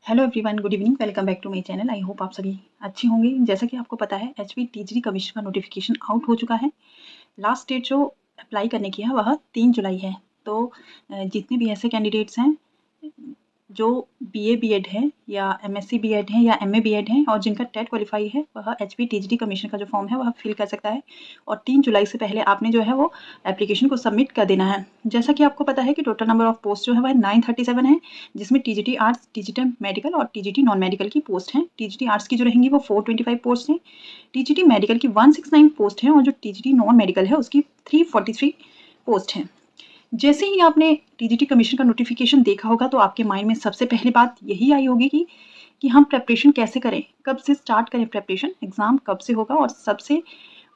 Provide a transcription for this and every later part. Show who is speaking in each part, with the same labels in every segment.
Speaker 1: Hello everyone, good evening. Welcome back to my channel. I hope आप सभी अच्छी होंगे। जैसा कि आपको पता है एचपी टीजीटी कमीशन का नोटिफिकेशन आउट हो चुका है। लास्ट डेट जो अप्लाई करने की है वह 3 जुलाई है। तो जितने भी ऐसे कैंडिडेट्स हैं जो बीए बीएड है या एमएससी बीएड है या एमए बीएड है और जिनका टेट क्वालिफाई है वह एचपी टीजीटी कमीशन का जो फॉर्म है वह फिल कर सकता है। और 3 जुलाई से पहले आपने जो है वो एप्लीकेशन को सबमिट कर देना है। जैसा कि आपको पता है कि टोटल नंबर ऑफ पोस्ट जो है वह 937 है, जिसमें टीजीटी आर्ट्स, टीजीटी मेडिकल और टीजीटी नॉन मेडिकल की पोस्ट हैं। टीजीटी आर्ट्स की जो रहेंगी वो 425 पोस्ट हैं, टीजीटी मेडिकल की 169 पोस्ट हैं और जो टीजीटी नॉन मेडिकल है उसकी 343 पोस्ट हैं। जैसे ही आपने टीजीटी कमीशन का नोटिफिकेशन देखा होगा तो आपके माइंड में सबसे पहली बात यही आई होगी कि हम प्रेपरेशन कैसे करें, कब से स्टार्ट करें प्रेपरेशन, एग्ज़ाम कब से होगा और सबसे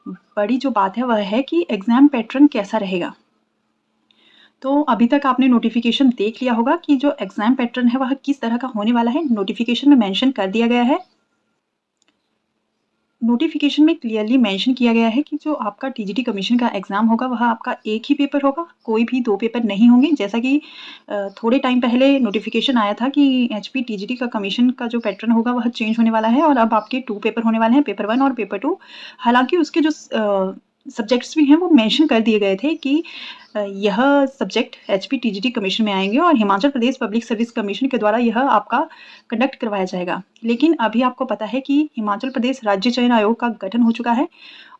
Speaker 1: बड़ी जो बात है वह है कि एग्ज़ाम पैटर्न कैसा रहेगा। तो अभी तक आपने नोटिफिकेशन देख लिया होगा कि जो एग्ज़ाम पैटर्न है वह किस तरह का होने वाला है। नोटिफिकेशन में मेंशन कर दिया गया है। नोटिफिकेशन में क्लियरली मेंशन किया गया है कि जो आपका टीजीटी कमीशन का एग्ज़ाम होगा वह आपका एक ही पेपर होगा, कोई भी 2 पेपर नहीं होंगे। जैसा कि थोड़े टाइम पहले नोटिफिकेशन आया था कि एचपी टीजीटी का कमीशन का जो पैटर्न होगा वह चेंज होने वाला है और अब आपके 2 पेपर होने वाले हैं, पेपर 1 और पेपर 2। हालाँकि उसके जो सब्जेक्ट्स भी हैं वो मेंशन कर दिए गए थे कि यह सब्जेक्ट एचपी टीजीटी कमीशन में आएंगे और Himachal Pradesh public service commission के द्वारा यह आपका कंडक्ट करवाया जाएगा। लेकिन अभी आपको पता है कि हिमाचल प्रदेश राज्य चयन आयोग का गठन हो चुका है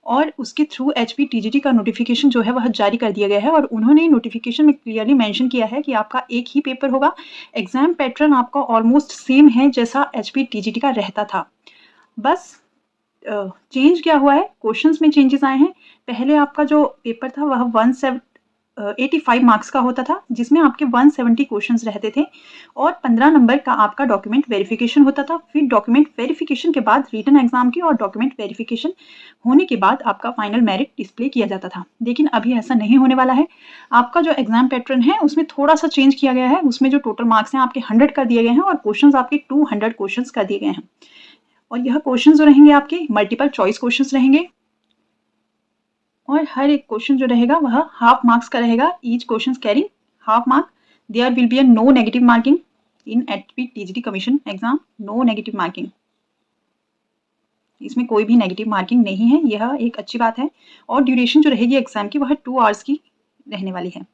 Speaker 1: और उसके थ्रू एचपी टीजीटी का नोटिफिकेशन जो है वह जारी कर दिया गया है और उन्होंने नोटिफिकेशन में क्लियरली मेंशन किया है कि आपका एक ही पेपर होगा। एग्ज़ाम पैटर्न आपका ऑलमोस्ट सेम है जैसा एचपी टीजीटी का रहता था। बस चेंज क्या हुआ है, क्वेश्चंस में चेंजेस आए हैं। पहले आपका जो पेपर था वह 85 मार्क्स का होता था, जिसमें आपके 170 क्वेश्चंस रहते थे और 15 नंबर का आपका डॉक्यूमेंट वेरिफिकेशन होता था। फिर डॉक्यूमेंट वेरिफिकेशन के बाद रिटन एग्जाम की और डॉक्यूमेंट वेरिफिकेशन होने के बाद आपका फाइनल मेरिट डिस्प्ले किया जाता था। लेकिन अभी ऐसा नहीं होने वाला है। आपका जो एग्जाम पैटर्न है उसमें थोड़ा सा चेंज किया गया है। उसमें जो टोटल मार्क्स हैं आपके 100 कर दिए गए हैं और क्वेश्चंस आपके 200 क्वेश्चंस कर दिए गए हैं। और यह क्वेश्चन जो रहेंगे आपके मल्टीपल चॉइस क्वेश्चंस रहेंगे और हर एक क्वेश्चन जो रहेगा वह हाफ मार्क्स का रहेगा। Each question carrying half mark. There will be a no negative marking in HP TGT commission exam. No negative marking, इसमें कोई भी नेगेटिव मार्किंग नहीं है, यह एक अच्छी बात है। और ड्यूरेशन जो रहेगी एग्जाम की वह 2 आवर्स की रहने वाली है।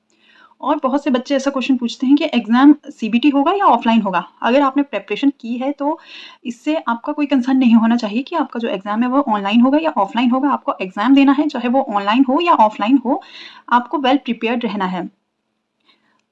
Speaker 1: और बहुत से बच्चे ऐसा क्वेश्चन पूछते हैं कि एग्ज़ाम सीबीटी होगा या ऑफलाइन होगा। अगर आपने प्रिपरेशन की है तो इससे आपका कोई कंसर्न नहीं होना चाहिए कि आपका जो एग्ज़ाम है वो ऑनलाइन होगा या ऑफलाइन होगा। आपको एग्ज़ाम देना है, चाहे वो ऑनलाइन हो या ऑफलाइन हो, आपको वेल प्रिपेयर्ड रहना है।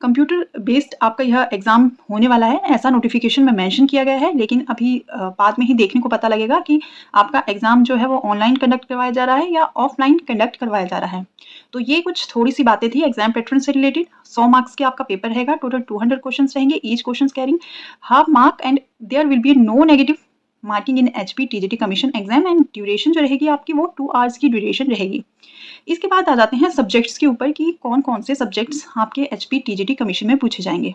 Speaker 1: कंप्यूटर बेस्ड आपका यह एग्ज़ाम होने वाला है, ऐसा नोटिफिकेशन में मेंशन किया गया है। लेकिन अभी बाद में ही देखने को पता लगेगा कि आपका एग्ज़ाम जो है वो ऑनलाइन कंडक्ट करवाया जा रहा है या ऑफलाइन कंडक्ट करवाया जा रहा है। तो ये कुछ थोड़ी सी बातें थी एग्जाम पैटर्न से रिलेटेड। 100 मार्क्स के आपका पेपर रहेगा, टोटल 200 क्वेश्चंस रहेंगे, each question carrying half mark and there will be no negative marking in HP TGT commission exam and duration जो रहेगी आपकी वो 2 आवर्स की ड्यूरेशन रहेगी। इसके बाद आ जाते हैं सब्जेक्ट्स के ऊपर कि कौन कौन से सब्जेक्ट्स आपके एचपी टीजीटी कमीशन में पूछे जाएंगे।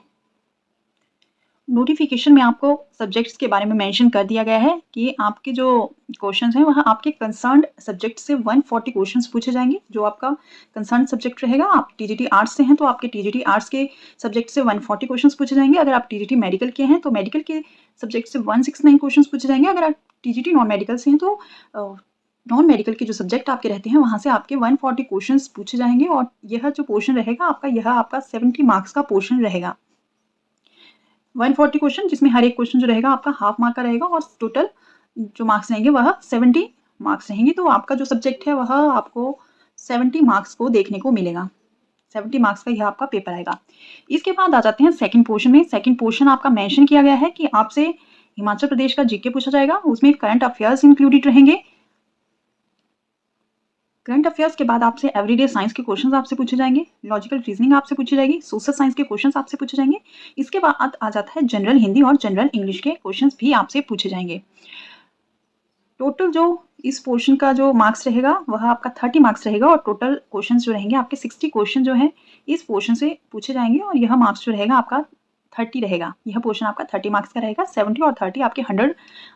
Speaker 1: नोटिफिकेशन में आपको सब्जेक्ट्स के बारे में मेंशन कर दिया गया है कि आपके जो क्वेश्चंस हैं वह आपके कंसर्न्ड सब्जेक्ट से 140 क्वेश्चंस पूछे जाएंगे। जो आपका कंसर्न्ड सब्जेक्ट रहेगा, आप टीजीटी आर्ट्स से हैं तो आपके टीजीटी आर्ट्स के सब्जेक्ट से 140 क्वेश्चंस पूछे जाएंगे। अगर आप टीजीटी मेडिकल के हैं तो मेडिकल के सब्जेक्ट से 169 क्वेश्चंस पूछे जाएंगे। अगर आप टीजीटी नॉन मेडिकल से हैं तो नॉन मेडिकल के जो सब्जेक्ट आपके रहते हैं वहाँ से आपके 140 क्वेश्चंस पूछे जाएंगे और यह जो पोर्शन रहेगा आपका, यह आपका 70 मार्क्स का पोर्शन रहेगा। 140 क्वेश्चन, जिसमें हर एक क्वेश्चन जो रहेगा आपका हाफ मार्क का रहेगा और टोटल जो मार्क्स रहेंगे वह 70 मार्क्स रहेंगे। तो आपका जो सब्जेक्ट है वह आपको 70 मार्क्स को देखने को मिलेगा। 70 मार्क्स का यह आपका पेपर आएगा। इसके बाद आ जाते हैं सेकंड पोर्शन में। सेकंड पोर्शन आपका मेंशन किया गया है कि आपसे हिमाचल प्रदेश का जीके पूछा जाएगा, उसमें करंट अफेयर्स इंक्लूडेड रहेंगे। करंट अफेयर्स के बाद आपसे एवरीडे साइंस के क्वेश्चंस आपसे पूछे जाएंगे, लॉजिकल रीजनिंग आपसे पूछी जाएगी, सोशल साइंस के क्वेश्चंस आपसे पूछे जाएंगे। इसके बाद आ जाता है जनरल हिंदी और जनरल इंग्लिश के क्वेश्चंस भी आपसे पूछे जाएंगे। टोटल जो इस पोर्शन का जो मार्क्स रहेगा वह आपका 30 मार्क्स रहेगा और टोटल क्वेश्चंस जो रहेंगे आपके 60 क्वेश्चन जो हैं इस पोर्शन से पूछे जाएंगे और यह मार्क्स जो रहेगा आपका 30 रहेगा। यह पोर्शन आपका 30 मार्क्स का रहेगा। 70 और 30 आपके 100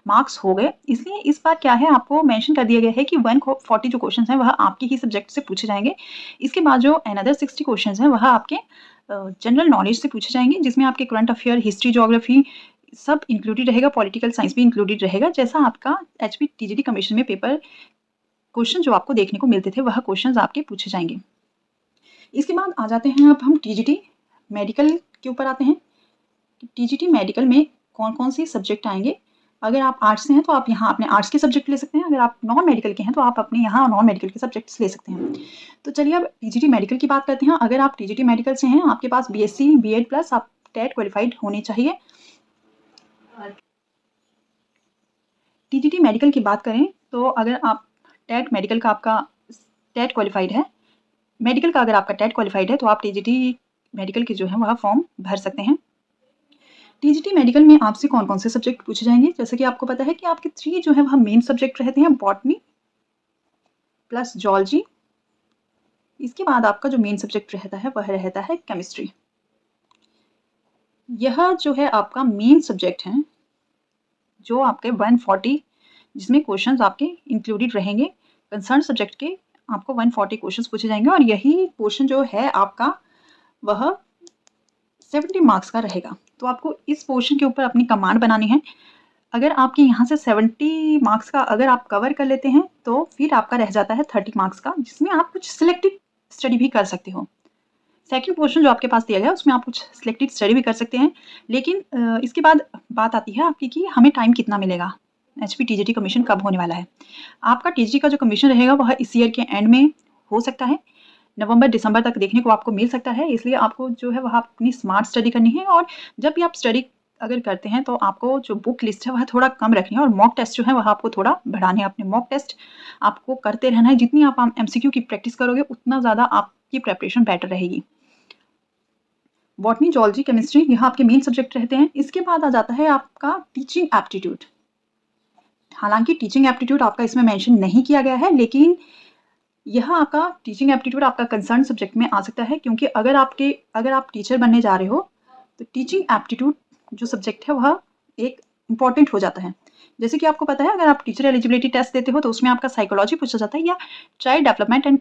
Speaker 1: मार्क्स हो गए। इसलिए इस बार क्या है, आपको मेंशन कर दिया गया है कि 140 जो क्वेश्चन हैं वह आपके ही सब्जेक्ट से पूछे जाएंगे। इसके बाद जो अनदर 60 क्वेश्चन हैं वह आपके जनरल नॉलेज से पूछे जाएंगे, जिसमें आपके करंट अफेयर, हिस्ट्री, ज्योग्राफी, सब इंक्लूडेड रहेगा, पॉलिटिकल साइंस भी इंक्लूडेड रहेगा, जैसा आपका एचपी टीजीटी कमीशन में पेपर क्वेश्चन जो आपको देखने को मिलते थे वह क्वेश्चंस आपके पूछे जाएंगे। इसके बाद आ जाते हैं अब हम टीजीटी मेडिकल के ऊपर आते हैं। टीजीटी मेडिकल में कौन कौन से सब्जेक्ट आएंगे। अगर आप आर्ट्स से हैं तो आप यहाँ अपने आर्ट्स के सब्जेक्ट ले सकते हैं, अगर आप नॉन मेडिकल के हैं तो आप अपने यहाँ नॉन मेडिकल के सब्जेक्ट्स ले सकते हैं। तो चलिए अब टीजीटी मेडिकल की बात करते हैं। अगर आप टीजीटी मेडिकल से हैं, आपके पास बीएससी बीएड प्लस आप टेट क्वालिफाइड होने चाहिए। टीजीटी मेडिकल की बात करें तो अगर आप टेट मेडिकल का आपका टेट क्वालिफाइड है, मेडिकल का अगर आपका टेट क्वालिफाइड है तो आप टीजीटी मेडिकल के जो है वह फॉर्म भर सकते हैं। टीजीटी मेडिकल में आपसे कौन कौन से सब्जेक्ट पूछे जाएंगे, जैसे कि आपको पता है कि आपके 3 जो है वह मेन सब्जेक्ट रहते हैं, बॉटनी प्लस जूलॉजी। इसके बाद आपका जो मेन सब्जेक्ट रहता है वह रहता है केमिस्ट्री। यह जो है आपका मेन सब्जेक्ट है जो आपके 140 जिसमें क्वेश्चंस आपके इंक्लूडेड रहेंगे। कंसर्न सब्जेक्ट के आपको 140 क्वेश्चंस पूछे जाएंगे और यही पोर्शन जो है आपका वह 70 मार्क्स का रहेगा। तो आपको इस पोर्शन के ऊपर अपनी कमांड बनानी है। अगर आपके यहाँ से 70 मार्क्स का अगर आप कवर कर लेते हैं तो फिर आपका रह जाता है 30 मार्क्स का, जिसमें आप कुछ सिलेक्टेड स्टडी भी कर सकते हो। सेकंड पोर्शन जो आपके पास दिया गया है उसमें आप कुछ सिलेक्टेड स्टडी भी कर सकते हैं, लेकिन इसके बाद बात आती है आपकी कि हमें टाइम कितना मिलेगा, एचपी टीजीटी कमीशन कब होने वाला है। आपका टीजीटी का जो कमीशन रहेगा वह इस ईयर के एंड में हो सकता है, नवंबर दिसंबर तक देखने को आपको मिल सकता है। इसलिए आपको जो है वह अपनी स्मार्ट स्टडी करनी है, और जब भी आप स्टडी अगर करते हैं तो आपको जो बुक लिस्ट है वह थोड़ा कम रखनी है और मॉक टेस्ट जो है वह आपको थोड़ा बढ़ाने हैं। अपने मॉक टेस्ट आपको करते रहना है, जितनी आप एमसीक्यू की प्रैक्टिस करोगे उतना ज़्यादा आपकी प्रेपरेशन बेटर रहेगी। बॉटनी जूलॉजी केमिस्ट्री यह आपके मेन सब्जेक्ट रहते हैं। इसके बाद आ जाता है आपका टीचिंग एप्टीट्यूड। हालांकि टीचिंग एप्टीट्यूड आपका इसमें मेंशन नहीं किया गया है, लेकिन यह आपका टीचिंग एप्टीट्यूड आपका कंसर्न सब्जेक्ट में आ सकता है, क्योंकि अगर आप टीचर बनने जा रहे हो तो टीचिंग एप्टीट्यूड जो सब्जेक्ट है वह एक इम्पॉर्टेंट हो जाता है। जैसे कि आपको पता है अगर आप टीचर एलिजिबिलिटी टेस्ट देते हो तो उसमें आपका साइकोलॉजी पूछा जाता है या चाइल्ड डेवलपमेंट एंड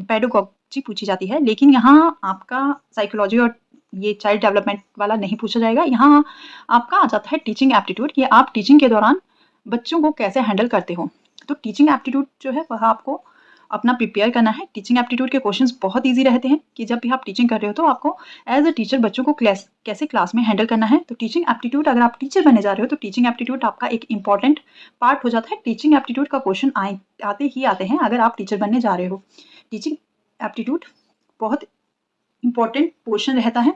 Speaker 1: पेडागोजी पूछी जाती है, लेकिन यहाँ आपका साइकोलॉजी और ये चाइल्ड डेवलपमेंट वाला नहीं पूछा जाएगा। यहाँ आपका आ जाता है टीचिंग एप्टीट्यूड कि आप टीचिंग के दौरान बच्चों को कैसे हैंडल करते हो। तो टीचिंग एप्टीट्यूड जो है वह आपको अपना प्रिपेयर करना है। टीचिंग एप्टीट्यूड के क्वेश्चंस बहुत इजी रहते हैं कि जब भी आप टीचिंग कर रहे हो तो आपको एज अ टीचर बच्चों को कैसे क्लास में हैंडल करना है। तो टीचिंग एप्टीट्यूड अगर आप टीचर बनने जा रहे हो तो टीचिंग एप्टीट्यूड आपका एक इंपॉर्टेंट पार्ट हो जाता है। टीचिंग एप्टीट्यूड का क्वेश्चन आते ही आते हैं अगर आप टीचर बनने जा रहे हो। टीचिंग एप्टीट्यूड बहुत इंपॉर्टेंट पोर्शन रहता है।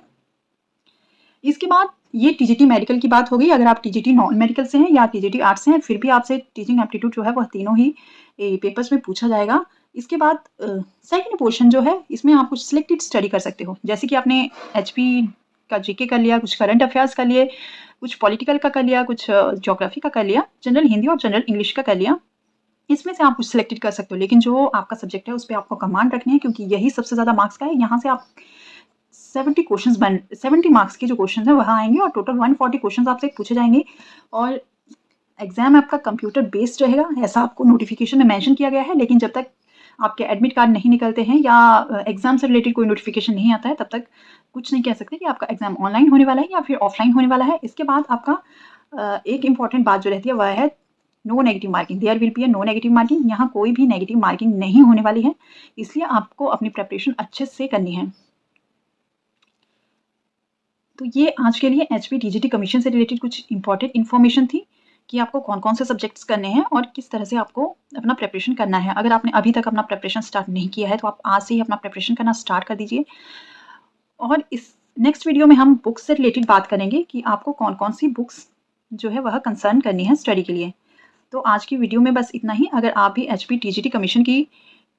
Speaker 1: इसके बाद ये टीजीटी मेडिकल की बात हो गई। अगर आप टीजीटी नॉन मेडिकल से हैं या टीजीटी आर्ट्स से हैं फिर भी आपसे टीचिंग एप्टीट्यूड जो है वह तीनों ही पेपर्स में पूछा जाएगा। इसके बाद सेकंड पोर्शन जो है इसमें आप कुछ सिलेक्टेड स्टडी कर सकते हो, जैसे कि आपने एचपी का जीके कर लिया, कुछ करंट अफेयर्स कर लिए, कुछ पॉलिटिकल का कर लिया, कुछ ज्योग्राफी का कर लिया, जनरल हिंदी और जनरल इंग्लिश का कर लिया। इसमें से आप कुछ सिलेक्टेड कर सकते हो, लेकिन जो आपका सब्जेक्ट है उस पर आपको कमांड रखनी है, क्योंकि यही सबसे ज़्यादा मार्क्स का है। यहाँ से आप 70 मार्क्स के जो क्वेश्चन है वहाँ आएंगे और टोटल 140 क्वेश्चन आपसे पूछे जाएंगे। और एग्जाम आपका कंप्यूटर बेस्ड रहेगा, ऐसा आपको नोटिफिकेशन में मेंशन किया गया है, लेकिन जब तक आपके एडमिट कार्ड नहीं निकलते हैं या एग्जाम से रिलेटेड कोई नोटिफिकेशन नहीं आता है तब तक कुछ नहीं कह सकते कि आपका एग्जाम ऑनलाइन होने वाला है या फिर ऑफलाइन होने वाला है। इसके बाद आपका एक इंपॉर्टेंट बात जो रहती है वह है no negative marking. There will be a no negative marking. यहाँ कोई भी नेगेटिव मार्किंग नहीं होने वाली है, इसलिए आपको अपनी प्रेपरेशन अच्छे से करनी है। तो ये आज के लिए एचपी टीजीटी कमीशन से रिलेटेड कुछ इंपॉर्टेंट इन्फॉर्मेशन थी कि आपको कौन कौन से सब्जेक्ट्स करने हैं और किस तरह से आपको अपना प्रेपरेशन करना है। अगर आपने अभी तक अपना प्रेपरेशन स्टार्ट नहीं किया है तो आप आज से ही अपना प्रेपरेशन करना स्टार्ट कर दीजिए। और इस नेक्स्ट वीडियो में हम बुक्स से रिलेटेड बात करेंगे कि आपको कौन कौन सी बुक्स जो है वह कंसर्न करनी है स्टडी के लिए। तो आज की वीडियो में बस इतना ही। अगर आप भी एचपी टीजीटी कमीशन की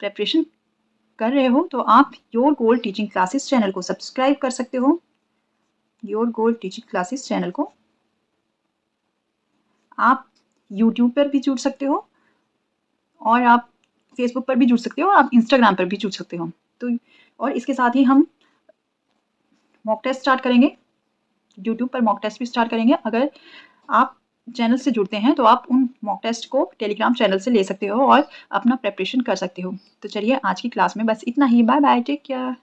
Speaker 1: प्रेपरेशन कर रहे हो तो आप your goal teaching classes channel को सब्सक्राइब कर सकते हो। Your goal teaching classes channel को आप यूट्यूब पर भी जुड़ सकते हो और आप फेसबुक पर भी जुड़ सकते हो और आप इंस्टाग्राम पर भी जुड़ सकते हो। तो और इसके साथ ही हम मॉक टेस्ट स्टार्ट करेंगे, यूट्यूब पर मॉक टेस्ट भी स्टार्ट करेंगे। अगर आप चैनल से जुड़ते हैं तो आप उन मॉक टेस्ट को टेलीग्राम चैनल से ले सकते हो और अपना प्रेपरेशन कर सकते हो। तो चलिए आज की क्लास में बस इतना ही। Bye bye, take care.